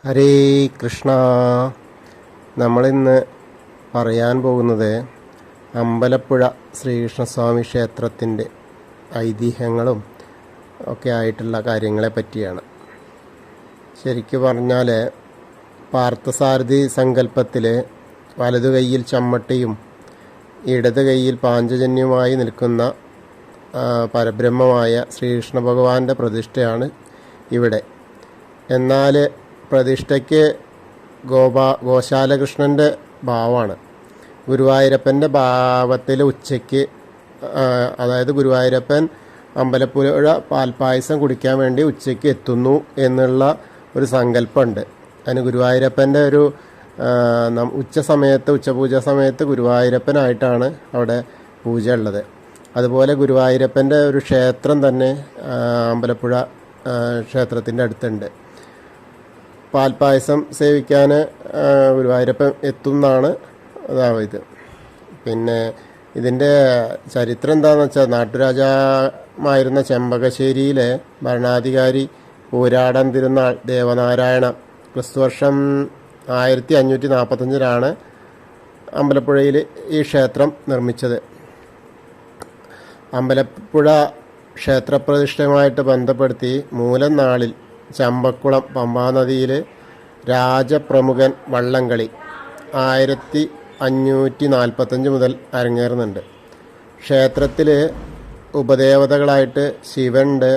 ഹരേ കൃഷ്ണ. നമ്മളിന്ന് പറയാൻ പോകുന്നത് അമ്പലപ്പുഴ ശ്രീകൃഷ്ണസ്വാമി ക്ഷേത്രത്തിൻ്റെ ഐതിഹ്യങ്ങളും ഒക്കെ ആയിട്ടുള്ള കാര്യങ്ങളെ പറ്റിയാണ്. ശരിക്കു പറഞ്ഞാൽ പാർത്ഥസാരഥി സങ്കല്പത്തിൽ വലതു കൈയിൽ ചമ്മട്ടിയും ഇടത് കൈയിൽ പാഞ്ചജന്യവുമായി നിൽക്കുന്ന പരബ്രഹ്മമായ ശ്രീകൃഷ്ണ ഭഗവാന്റെ പ്രതിഷ്ഠയാണ് ഇവിടെ. എന്നാൽ പ്രതിഷ്ഠയ്ക്ക് ഗോശാലകൃഷ്ണൻ്റെ ഭാവമാണ്. ഗുരുവായൂരപ്പൻ്റെ ഭാവത്തിൽ ഉച്ചയ്ക്ക്, അതായത് ഗുരുവായൂരപ്പൻ അമ്പലപ്പുഴ പാൽപ്പായസം കുടിക്കാൻ വേണ്ടി ഉച്ചയ്ക്ക് എത്തുന്നു എന്നുള്ള ഒരു സങ്കല്പമുണ്ട്. അതിന് ഗുരുവായൂരപ്പൻ്റെ ഒരു ഉച്ചപൂജ സമയത്ത് ഗുരുവായൂരപ്പനായിട്ടാണ് അവിടെ പൂജ ഉള്ളത്. അതുപോലെ ഗുരുവായൂരപ്പൻ്റെ ഒരു ക്ഷേത്രം തന്നെ അമ്പലപ്പുഴ ക്ഷേത്രത്തിൻ്റെ അടുത്തുണ്ട്. പാൽപ്പായസം സേവിക്കാൻ ഗുരുവായൂരപ്പൻ എത്തുന്നതാണ് ഇത്. പിന്നെ ഇതിൻ്റെ ചരിത്രം എന്താണെന്ന് വെച്ചാൽ, നാട്ടുരാജാവായിരുന്ന ചെമ്പകശ്ശേരിയിലെ ഭരണാധികാരി പൂരാടൻ തിരുനാൾ ദേവനാരായണ ക്രിസ്തുവർഷം 1545 അമ്പലപ്പുഴയിൽ ഈ ക്ഷേത്രം നിർമ്മിച്ചത്. അമ്പലപ്പുഴ ക്ഷേത്രപ്രതിഷ്ഠയുമായിട്ട് ബന്ധപ്പെടുത്തി മൂലം നാളിൽ ചമ്പക്കുളം പമ്പാനദിയിൽ രാജപ്രമുഖൻ വള്ളംകളി 1545 മുതൽ അരങ്ങേറുന്നുണ്ട്. ക്ഷേത്രത്തിൽ ഉപദേവതകളായിട്ട് ശിവനുണ്ട്,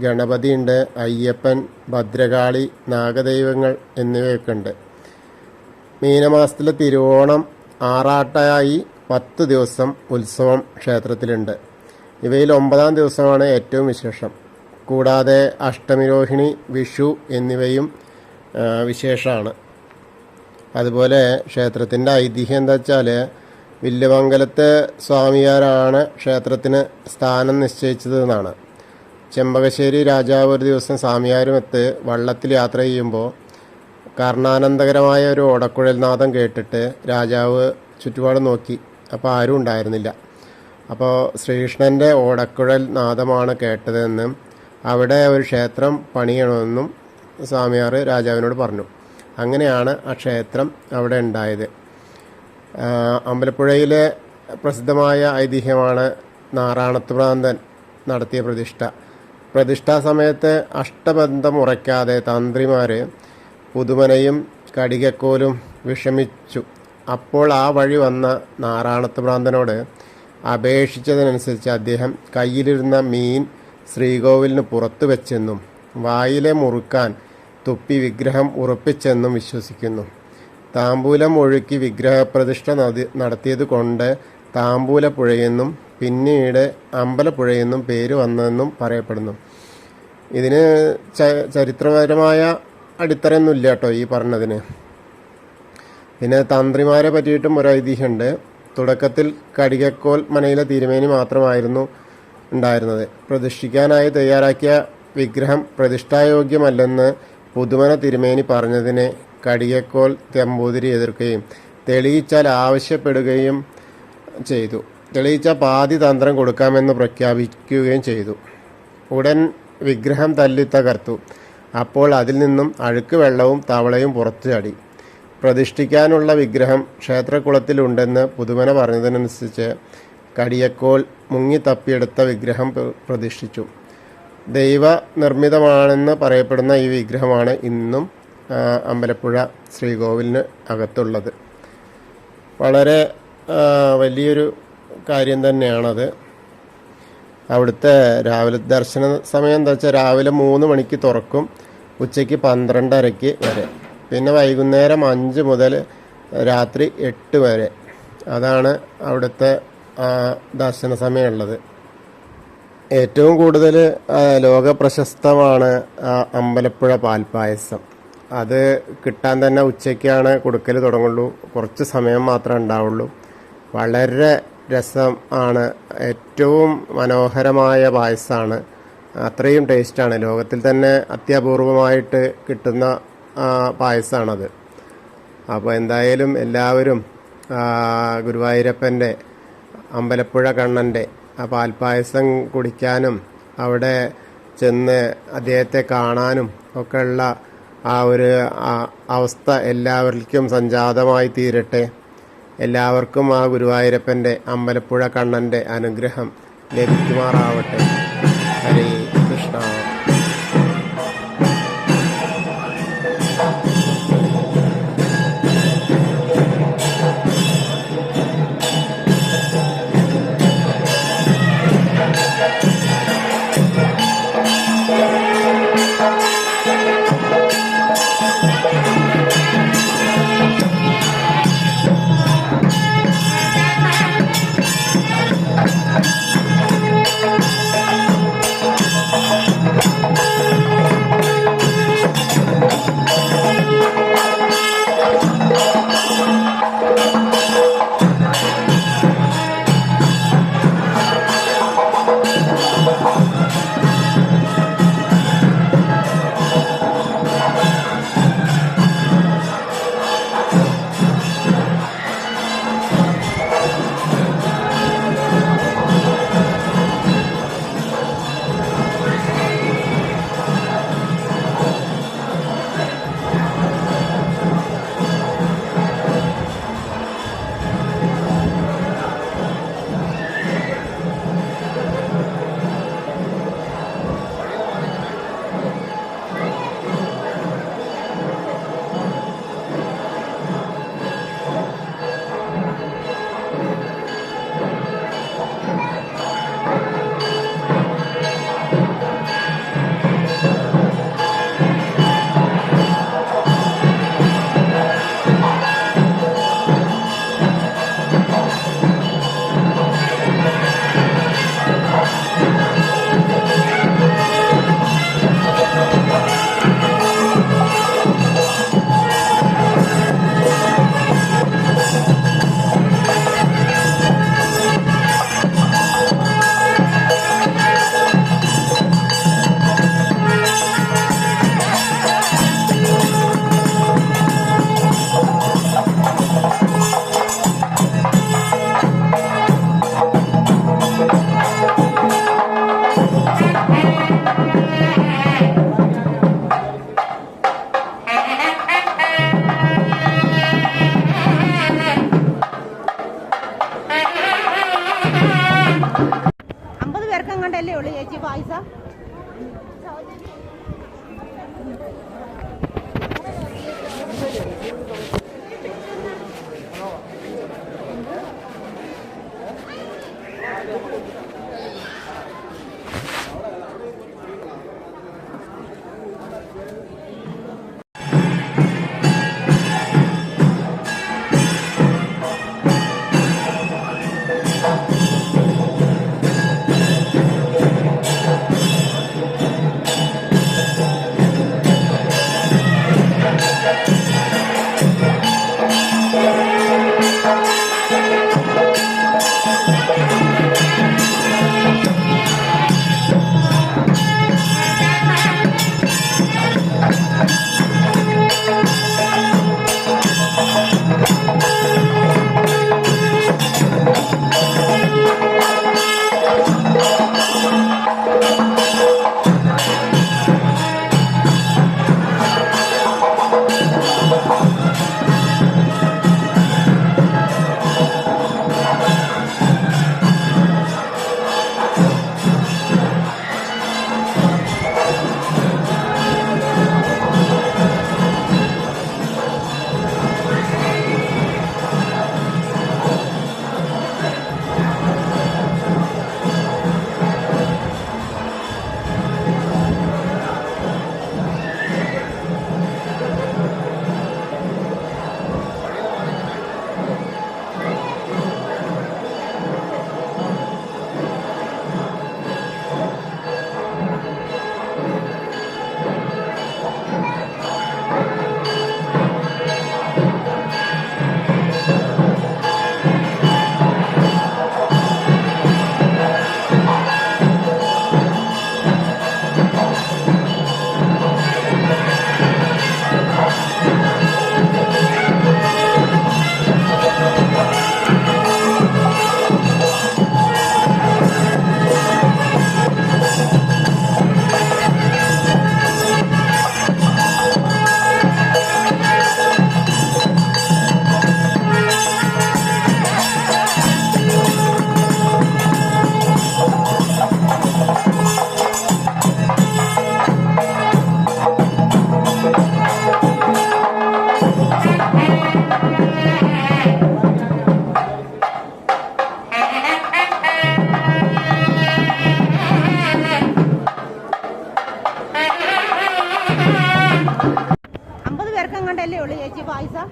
ഗണപതിയുണ്ട്, അയ്യപ്പൻ, ഭദ്രകാളി, നാഗദൈവങ്ങൾ എന്നിവയൊക്കെ ഉണ്ട്. മീനമാസത്തിലെ തിരുവോണം ആറാട്ടായി 10 ദിവസം ഉത്സവം ക്ഷേത്രത്തിലുണ്ട്. ഇവയിൽ 9-ാം ദിവസമാണ് ഏറ്റവും വിശേഷം. കൂടാതെ അഷ്ടമിരോഹിണി, വിഷു എന്നിവയും വിശേഷമാണ്. അതുപോലെ ക്ഷേത്രത്തിൻ്റെ ഐതിഹ്യം എന്താ വെച്ചാൽ, വില്ലുമംഗലത്തെ സ്വാമിയാരാണ് ക്ഷേത്രത്തിന് സ്ഥാനം നിശ്ചയിച്ചത് എന്നാണ്. ചെമ്പകശ്ശേരി രാജാവ് ഒരു ദിവസം സ്വാമിയാരുമൊത്ത് വള്ളത്തിൽ യാത്ര ചെയ്യുമ്പോൾ കർണാനന്ദകരമായ ഒരു ഓടക്കുഴൽ നാദം കേട്ടിട്ട് രാജാവ് ചുറ്റുപാട് നോക്കി. അപ്പോൾ ആരും ഉണ്ടായിരുന്നില്ല. അപ്പോൾ ശ്രീകൃഷ്ണൻ്റെ ഓടക്കുഴൽ നാദമാണ് കേട്ടതെന്നും അവിടെ ഒരു ക്ഷേത്രം പണിയണമെന്നും സ്വാമിയാർ രാജാവിനോട് പറഞ്ഞു. അങ്ങനെയാണ് ആ ക്ഷേത്രം അവിടെ ഉണ്ടായത്. അമ്പലപ്പുഴയിലെ പ്രസിദ്ധമായ ഐതിഹ്യമാണ് നാറാണത്ത് ഭ്രാന്തൻ നടത്തിയ പ്രതിഷ്ഠ. പ്രതിഷ്ഠാ സമയത്ത് അഷ്ടബന്ധം ഉറയ്ക്കാതെ തന്ത്രിമാർ പുതുമനയും കടികക്കോലും വിഷമിച്ചു. അപ്പോൾ ആ വഴി വന്ന നാറാണത്ത് ഭ്രാന്തനോട് അപേക്ഷിച്ചതനുസരിച്ച് അദ്ദേഹം കയ്യിലിരുന്ന മീൻ ശ്രീകോവിലിന് പുറത്തു വെച്ചെന്നും വായിലെ മുറുക്കാൻ തുപ്പി വിഗ്രഹം ഉറപ്പിച്ചെന്നും വിശ്വസിക്കുന്നു. താമ്പൂലം ഒഴുക്കി വിഗ്രഹപ്രതിഷ്ഠ നടത്തിയത് കൊണ്ട് താമ്പൂലപ്പുഴയെന്നും പിന്നീട് അമ്പലപ്പുഴയെന്നും പേര് വന്നതെന്നും പറയപ്പെടുന്നു. ഇതിന് ചരിത്രപരമായ അടിത്തറയൊന്നുമില്ല കേട്ടോ ഈ പറഞ്ഞതിന്. പിന്നെ തന്ത്രിമാരെ പറ്റിയിട്ടും ഒരു ഐതിഹ്യമുണ്ട്. തുടക്കത്തിൽ കടികക്കോൽ മനയിലെ തിരുമേനി മാത്രമായിരുന്നു ഉണ്ടായിരുന്നത്. പ്രതിഷ്ഠിക്കാനായി തയ്യാറാക്കിയ വിഗ്രഹം പ്രതിഷ്ഠായോഗ്യമല്ലെന്ന് പുതുമന തിരുമേനി പറഞ്ഞതിനെ കടികക്കോൽ നമ്പൂതിരി എതിർക്കുകയും തെളിയിച്ചാൽ ആവശ്യപ്പെടുകയും ചെയ്തു. തെളിയിച്ച പാതി തന്ത്രം കൊടുക്കാമെന്ന് പ്രഖ്യാപിക്കുകയും ചെയ്തു. ഉടൻ വിഗ്രഹം തല്ലി തകർത്തു. അപ്പോൾ അതിൽ നിന്നും അഴുക്ക് വെള്ളവും തവളയും പുറത്തു ചാടി. പ്രതിഷ്ഠിക്കാനുള്ള വിഗ്രഹം ക്ഷേത്രക്കുളത്തിലുണ്ടെന്ന് പുതുമന പറഞ്ഞതനുസരിച്ച് കടിയക്കോൽ മുങ്ങി തപ്പിയെടുത്ത വിഗ്രഹം പ്രതിഷ്ഠിച്ചു. ദൈവ നിർമ്മിതമാണെന്ന് പറയപ്പെടുന്ന ഈ വിഗ്രഹമാണ് ഇന്നും അമ്പലപ്പുഴ ശ്രീകോവിലിന് അകത്തുള്ളത്. വളരെ വലിയൊരു കാര്യം തന്നെയാണത്. അവിടുത്തെ രാവിലെ ദർശന സമയം എന്താ വെച്ചാൽ, രാവിലെ 3 മണിക്ക് തുറക്കും, ഉച്ചയ്ക്ക് 12:30 വരെ. പിന്നെ വൈകുന്നേരം 5 മുതൽ രാത്രി 8 വരെ. അതാണ് അവിടുത്തെ ദർശന സമയമുള്ളത്. ഏറ്റവും കൂടുതൽ ലോകപ്രശസ്തമാണ് അമ്പലപ്പുഴ പാൽപ്പായസം. അത് കിട്ടാൻ തന്നെ ഉച്ചയ്ക്കാണ് കൊടുക്കൽ തുടങ്ങുള്ളൂ. കുറച്ച് സമയം മാത്രമേ ഉണ്ടാവുള്ളൂ. വളരെ രസം ആണ്. ഏറ്റവും മനോഹരമായ പായസമാണ്. അത്രയും ടേസ്റ്റാണ്. ലോകത്തിൽ തന്നെ അത്യപൂർവമായിട്ട് കിട്ടുന്ന പായസമാണത്. അപ്പോൾ എന്തായാലും എല്ലാവരും ഗുരുവായൂരപ്പൻ്റെ അമ്പലപ്പുഴ കണ്ണൻ്റെ ആ പാൽപ്പായസം കുടിക്കാനും അവിടെ ചെന്ന് അദ്ദേഹത്തെ കാണാനും ഒക്കെയുള്ള ആ ഒരു അവസ്ഥ എല്ലാവർക്കും സംജാതമായി തീരട്ടെ. എല്ലാവർക്കും ആ ഗുരുവായൂരപ്പൻ്റെ അമ്പലപ്പുഴ കണ്ണൻ്റെ അനുഗ്രഹം ലഭിക്കുമാറാവട്ടെ. ഹരേ കൃഷ്ണ. പേർക്കങ്ങണ്ടല്ലേ ഉള്ളു ചേച്ചി പായസം? പേർക്ക് അങ്ങോട്ടല്ലേ ഉള്ളൂ ചേച്ചി പായസം?